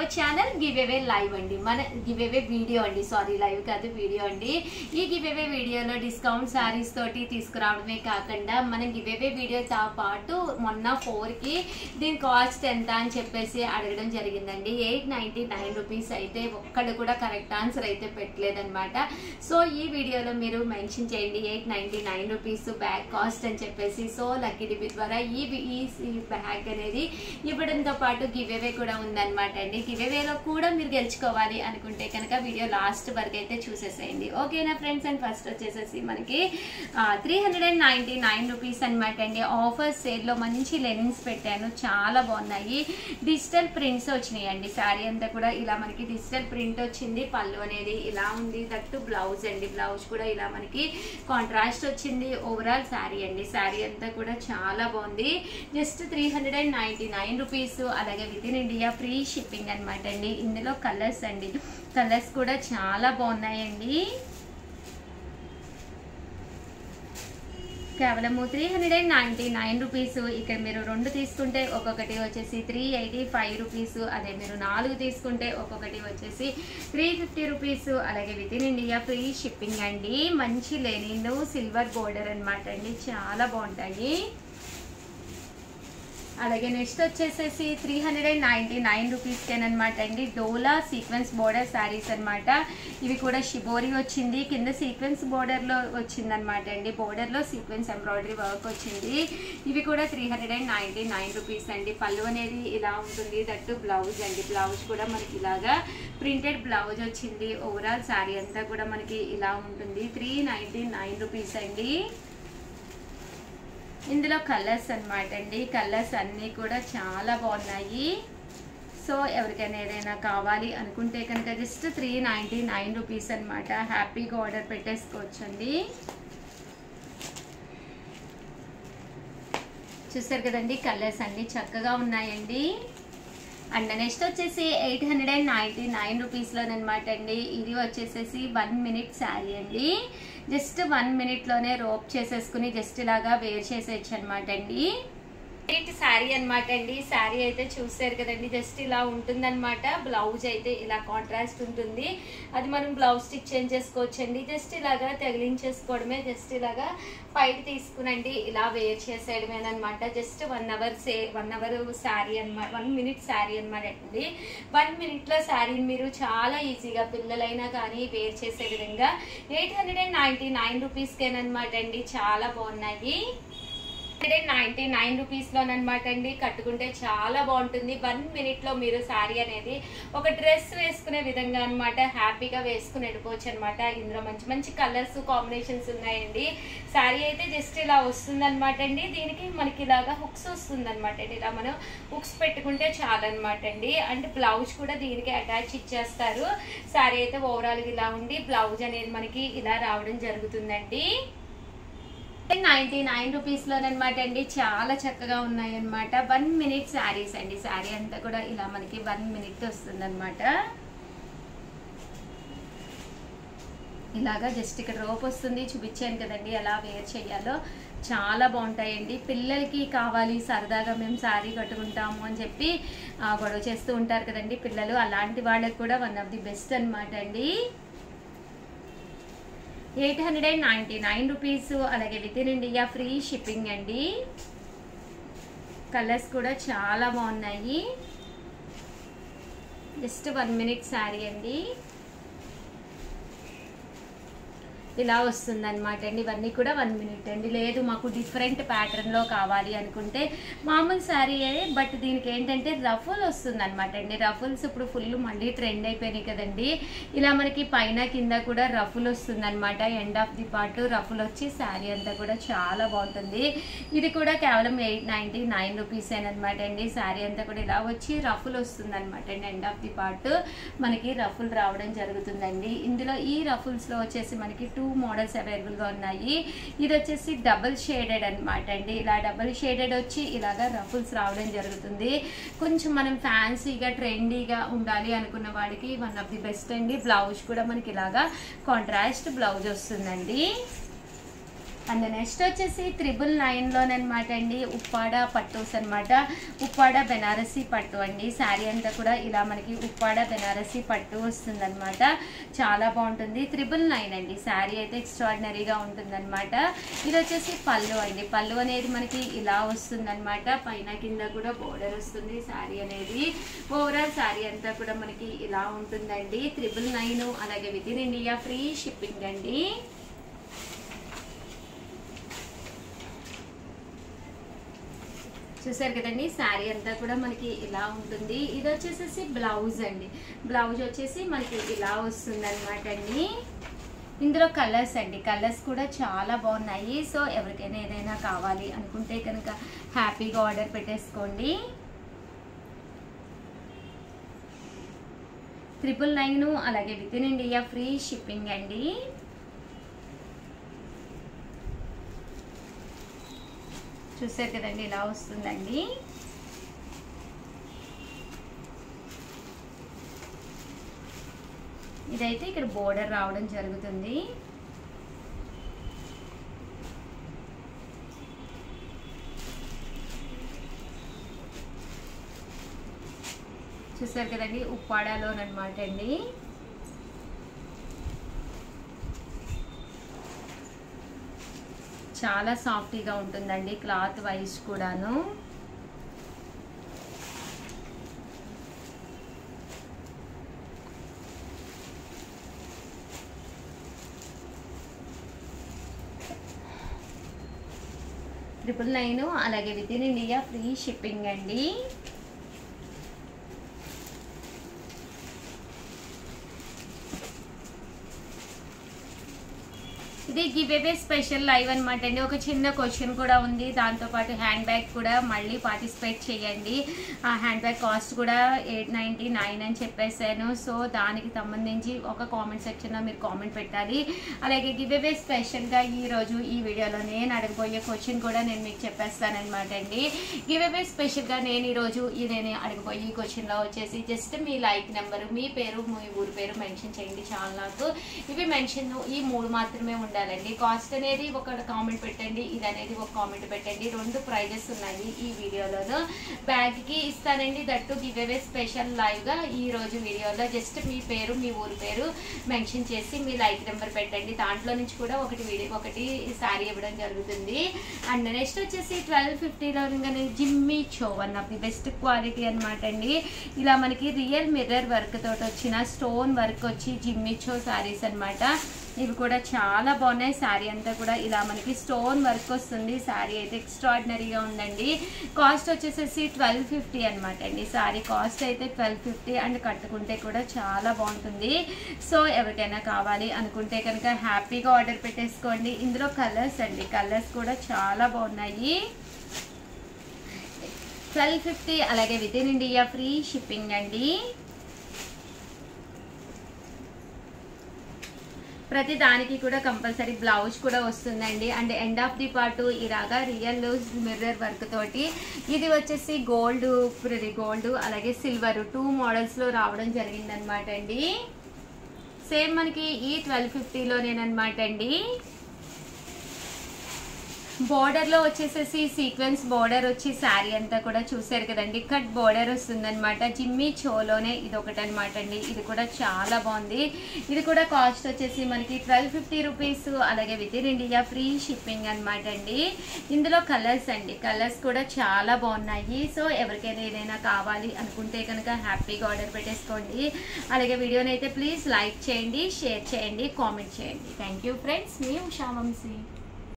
Our channel give away live అండి, మన give away video అండి, సారీ లైవ్ కాదు వీడియో అండి. ఈ గివ్ అవే వీడియోలో డిస్కౌంట్ శారీస్ తోటి తీసుకురావడమే కాకుండా మనం గివ్ అవే వీడియోతో పాటు మొన్న 4కి దీని కాస్ట్ ఎంత అని చెప్పేసి అడగడం జరిగిందండి. 899 రూపీస్ అయితే ఒక్కడు కూడా కరెక్ట్ ఆన్సర్ అయితే పెట్టలేదన్నమాట. సో ఈ వీడియోలో మీరు మెన్షన్ చేయండి 899 రూపీస్ బ్యాగ్ కాస్ట్ అని చెప్పేసి. సో లక్కీ డిప్ ద్వారా ఈ బ్యాగ్ అనేది ఇవ్వడంతో పాటు గివ్ అవే కూడా ఉందన్నమాట అండి. గివ్ అవేలో కూడా మీరు గెలుచుకోవాలి అనుకుంటే కనుక వీడియో లాస్ట్ వరకు అయితే చూసేసేయండి, ఓకేనా ఫ్రెండ్స్. అండ్ ఫస్ట్ వచ్చేసేసి మనకి 399 రూపీస్ అనమాట అండి. ఆఫర్ సేల్లో మంచి లెనిన్స్ పెట్టాను, చాలా బాగున్నాయి. డిజిటల్ ప్రింట్స్ వచ్చినాయి అండి. శారీ అంతా కూడా ఇలా మనకి డిజిటల్ ప్రింట్ వచ్చింది. పళ్ళు అనేది ఇలా ఉంది, దట్టు బ్లౌజ్ అండి. బ్లౌజ్ కూడా ఇలా మనకి కాంట్రాస్ట్ వచ్చింది. ఓవరాల్ శారీ అండి, శారీ అంతా కూడా చాలా బాగుంది. Just 399 rupees. అలాగే within India free shipping అనమాట అండి. ఇందులో కలర్స్ అండి, కలర్స్ కూడా చాలా బాగున్నాయండి. కేవలము 399 రూపీస్. ఇక్కడ మీరు 2 తీసుకుంటే ఒక్కొక్కటి వచ్చేసి 385 రూపీస్. అదే మీరు 4 తీసుకుంటే ఒక్కొక్కటి వచ్చేసి 350 రూపీస్. అలాగే within India free shipping అండి. మంచి లెనిన్ సిల్వర్ బోర్డర్ అనమాట అండి, చాలా బాగుంటాయి. అలాగే నెక్స్ట్ వచ్చేసేసి 399 రూపీస్కేనమాట అండి. డోలా సీక్వెన్స్ బోర్డర్ శారీస్ అనమాట. ఇవి కూడా షిబోరి వచ్చింది, కింద సీక్వెన్స్ బోర్డర్లో వచ్చిందనమాట అండి. బోర్డర్లో సీక్వెన్స్ ఎంబ్రాయిడరీ వర్క్ వచ్చింది. ఇవి కూడా 399 రూపీస్ అండి. పళ్ళు అనేది ఇలా ఉంటుంది, దట్టు బ్లౌజ్ అండి. బ్లౌజ్ కూడా మనకి ఇలాగా ప్రింటెడ్ బ్లౌజ్ వచ్చింది. ఓవరాల్ శారీ అంతా కూడా మనకి ఇలా ఉంటుంది. 399 రూపీస్ అండి. ఇందులో కలర్స్ అనమాట అండి. కలర్స్ అన్నీ కూడా చాలా బాగున్నాయి. సో ఎవరికైనా ఏదైనా కావాలి అనుకుంటే కనుక జస్ట్ 399 రూపీస్ అనమాట. హ్యాపీగా ఆర్డర్ పెట్టేసుకోవచ్చండి. చూస్తారు కదండి, కలర్స్ అన్నీ చక్కగా ఉన్నాయండి. అండ్ నెక్స్ట్ వచ్చేసి 899 రూపీస్లోనమాట అండి. ఇది వచ్చేసేసి 1 మినిట్ శారీ అండి. జస్ట్ 1 మినిట్లోనే రోప్ చేసేసుకుని జస్ట్ ఇలాగా వేర్ చేసేయచ్చు అనమాట అండి. శారీ అనమాట అండి. శారీ అయితే చూసారు కదండి, జస్ట్ ఇలా ఉంటుందన్నమాట. బ్లౌజ్ అయితే ఇలా కాంట్రాస్ట్ ఉంటుంది. అది మనం బ్లౌజ్ స్టిచ్ చేంజ్ చేసుకోవచ్చండి. జస్ట్ ఇలాగా తగిలించేసుకోవడమే. జస్ట్ ఇలాగా పైకి తీసుకునండి ఇలా వేర్ చేసేయడమేనమాట. జస్ట్ 1 అవర్ శారీ అనమాట, 1 మినిట్ శారీ అనమాట అండి. 1 మినిట్లో శారీని మీరు చాలా ఈజీగా పిల్లలైనా కానీ వేర్ చేసే విధంగా 899 రూపీస్కేనమాట అండి. చాలా బాగున్నాయి. 199 రూపీస్లోనమాట అండి. కట్టుకుంటే చాలా బాగుంటుంది. 1 మినిట్లో మీరు శారీ అనేది ఒక డ్రెస్ వేసుకునే విధంగా అనమాట హ్యాపీగా వేసుకుని వెళ్ళిపోవచ్చు అనమాట. ఇందులో మంచి మంచి కలర్స్ కాంబినేషన్స్ ఉన్నాయండి. శారీ అయితే జస్ట్ ఇలా వస్తుంది అనమాట అండి. దీనికి మనకి ఇలాగా హుక్స్ వస్తుంది అనమాట అండి. ఇలా మనం హుక్స్ పెట్టుకుంటే చాలన్నమాట అండి. అండ్ బ్లౌజ్ కూడా దీనికి అటాచ్ ఇచ్చేస్తారు. శారీ అయితే ఓవరాల్గా ఇలా ఉండి బ్లౌజ్ అనేది మనకి ఇలా రావడం జరుగుతుందండి. 99 రూపీస్లోనమాట అండి. చాలా చక్కగా ఉన్నాయన్నమాట. 1 మినిట్ శారీస్ అండి. శారీ అంతా కూడా ఇలా మనకి 1 మినిట్ వస్తుంది అనమాట. ఇలాగా జస్ట్ ఇక్కడ రోప్ వస్తుంది, చూపించాను కదండి ఎలా వేర్ చేయాలో. చాలా బాగుంటాయండి. పిల్లలకి కావాలి సరదాగా మేము శారీ కట్టుకుంటాము అని చెప్పి గొడవ చేస్తూ ఉంటారు కదండి పిల్లలు, అలాంటి వాళ్ళకి కూడా వన్ ఆఫ్ ది బెస్ట్ అనమాట అండి. 899 రూపీస్. అలాగే within India free shipping అండి. కలర్స్ కూడా చాలా బాగున్నాయి. జస్ట్ 1 మినిట్ శారీ అండి. ఇలా వస్తుంది అనమాట అండి. ఇవన్నీ కూడా 1 మినిట్ అండి. లేదు మాకు డిఫరెంట్ ప్యాటర్న్లో కావాలి అనుకుంటే మామూలు శారీ బట్ దీనికి ఏంటంటే రఫుల్ వస్తుంది అనమాట అండి. రఫుల్స్ ఇప్పుడు ఫుల్ మళ్ళీ ట్రెండ్ అయిపోయినాయి కదండి. ఇలా మనకి పైన కింద కూడా రఫుల్ వస్తుంది అనమాట. End of the part ruffle వచ్చి శారీ అంతా కూడా చాలా బాగుంటుంది. ఇది కూడా కేవలం 899 రూపీస్ అనమాట అండి. శారీ అంతా కూడా ఇలా వచ్చి రఫుల్ వస్తుంది అనమాట అండి. ఎండ్ ఆఫ్ ది పార్ట్ మనకి రఫుల్ రావడం జరుగుతుందండి. ఇందులో ఈ రఫుల్స్లో వచ్చేసి మనకి 2 మోడల్స్ అవైలబుల్గా ఉన్నాయి. ఇది వచ్చేసి డబుల్ షేడెడ్ అనమాట అండి. ఇలా డబుల్ షేడెడ్ వచ్చి ఇలాగా రఫుల్స్ రావడం జరుగుతుంది. కొంచెం మనం ఫ్యాన్సీగా ట్రెండీగా ఉండాలి అనుకున్న వాడికి వన్ ఆఫ్ ది బెస్ట్ అండి. బ్లౌజ్ కూడా మనకి ఇలాగా కాంట్రాస్ట్ బ్లౌజ్ వస్తుందండి. అండ్ నెక్స్ట్ వచ్చేసి 999లోనమాట అండి ఉప్పాడ పట్టూస్ అనమాట. ఉప్పాడ బెనారసీ పట్టు అండి. శారీ అంతా కూడా ఇలా మనకి ఉప్పాడ బెనారసీ పట్టు వస్తుందన్నమాట. చాలా బాగుంటుంది. 999 అండి. శారీ అయితే ఎక్స్ట్రాడినరీగా ఉంటుందన్నమాట. ఇది వచ్చేసి పళ్ళు అండి. పళ్ళు అనేది మనకి ఇలా వస్తుందన్నమాట. పైన కింద కూడా బోర్డర్ వస్తుంది శారీ అనేది. ఓవరాల్ శారీ అంతా కూడా మనకి ఇలా ఉంటుందండి. 999 అలాగే within India free shipping అండి. చూసారు కదండి, శారీ అంతా కూడా మనకి ఇలా ఉంటుంది. ఇది వచ్చేసేసి బ్లౌజ్ అండి. బ్లౌజ్ వచ్చేసి మనకి ఇలా వస్తుంది అనమాట అండి. ఇందులో కలర్స్ అండి. కలర్స్ కూడా చాలా బాగున్నాయి. సో ఎవరికైనా ఏదైనా కావాలి అనుకుంటే కనుక హ్యాపీగా ఆర్డర్ పెట్టేసుకోండి. 999 అలాగే within India free shipping అండి. చూసారు కదండి, ఇలా వస్తుందండి. ఇదైతే ఇక్కడ బోర్డర్ రావడం జరుగుతుంది. చూసారు కదండి, ఉప్పాడలోనమాట అండి. చాలా సాఫ్టీగా ఉంటుందండి క్లాత్ వైజ్ కూడాను. $999 అలాగే within India free shipping అండి. ఇది గివ్ అవే స్పెషల్ లైవ్ అనమాట అండి. ఒక చిన్న క్వశ్చన్ కూడా ఉంది. దాంతోపాటు హ్యాండ్ బ్యాగ్ కూడా మళ్ళీ పార్టిసిపేట్ చేయండి. ఆ హ్యాండ్ బ్యాగ్ కాస్ట్ కూడా $899 అని చెప్పేసాను. సో దానికి సంబంధించి ఒక కామెంట్ సెక్షన్లో మీరు కామెంట్ పెట్టాలి. అలాగే గివ్ అవే స్పెషల్గా ఈరోజు ఈ వీడియోలో నేను అడగబోయే క్వశ్చన్ కూడా నేను మీకు చెప్పేస్తానమాట అండి. గివ్ అవే స్పెషల్గా నేను ఈరోజు నేను అడగబోయే క్వశ్చన్లో వచ్చేసి జస్ట్ మీ లైక్ నెంబరు, మీ పేరు, మీ ఊరి పేరు మెన్షన్ చేయండి చాలు. నాకు ఇవి మెన్షన్ ఈ 3 మాత్రమే ఉండాలి. కాస్ట్ అనేది ఒక కామెంట్ పెట్టండి, ఇది అనేది ఒక కామెంట్ పెట్టండి. 2 ప్రైజెస్ ఉన్నాయి ఈ వీడియోలో. బ్యాగ్ కి ఇస్తానండి, that give away special live గా ఈ రోజు వీడియోలో జస్ట్ మీ పేరు, మీ ఊరి పేరు మెన్షన్ చేసి మీ లైక్ నెంబర్ పెట్టండి. దాంట్లో నుంచి కూడా ఒకటి శారీ ఇవ్వడం జరుగుతుంది. అండ్ నెక్స్ట్ వచ్చేసి 1250లో జిమ్మీ చో one of the best quality అనమాట అండి. ఇలా మనకి రియల్ మిర్రర్ వర్క్ తోటి వచ్చిన స్టోన్ వర్క్ వచ్చి జిమ్మీ చో శారీస్ అనమాట. ఇవి కూడా చాలా బాగున్నాయి. శారీ అంతా కూడా ఇలా మనకి స్టోన్ వర్క్ వస్తుంది. శారీ అయితే ఎక్స్ట్రాడినరీగా ఉందండి. కాస్ట్ వచ్చేసేసి 1250 అనమాట అండి. శారీ కాస్ట్ అయితే 1250 అండ్ కట్టుకుంటే కూడా చాలా బాగుంటుంది. సో ఎవరికైనా కావాలి అనుకుంటే కనుక హ్యాపీగా ఆర్డర్ పెట్టేసుకోండి. ఇందులో కలర్స్ అండి. కలర్స్ కూడా చాలా బాగున్నాయి. 1250 అలాగే within India free shipping అండి. ప్రతి దానికి కూడా కంపల్సరీ బ్లౌజ్ కూడా వస్తుందండి. And end of the part ఇలాగా రియల్ మిర్రర్ వర్క్ తోటి ఇది వచ్చేసి గోల్డ్ అలాగే సిల్వర్ 2 మోడల్స్లో రావడం జరిగిందనమాట అండి. సేమ్ మనకి ఈ 1250లోనేనమాట అండి. బోర్డర్ లో వచ్చేసేసి సీక్వెన్స్ బోర్డర్ వచ్చి శారీ అంతా కూడా చూసారు కదండి, కట్ బోర్డర్ వస్తుందన్నమాట. జిమ్మీ చోలోనే ఇది ఒకటి అనమాట అండి. ఇది కూడా చాలా బాగుంది. ఇది కూడా కాస్ట్ వచ్చేసి మనకి 1250 రూపీస్ అలాగే within India free shipping అనమాట అండి. ఇందులో కలర్స్ అండి. కలర్స్ కూడా చాలా బాగున్నాయి. సో ఎవరికైనా ఏదైనా కావాలి అనుకుంటే కనుక హ్యాపీగా ఆర్డర్ పెట్టేసుకోండి. అలాగే వీడియోని అయితే ప్లీజ్ లైక్ చేయండి, షేర్ చేయండి, కామెంట్ చేయండి. Thank you friends. మీ ఉషా వంశీ.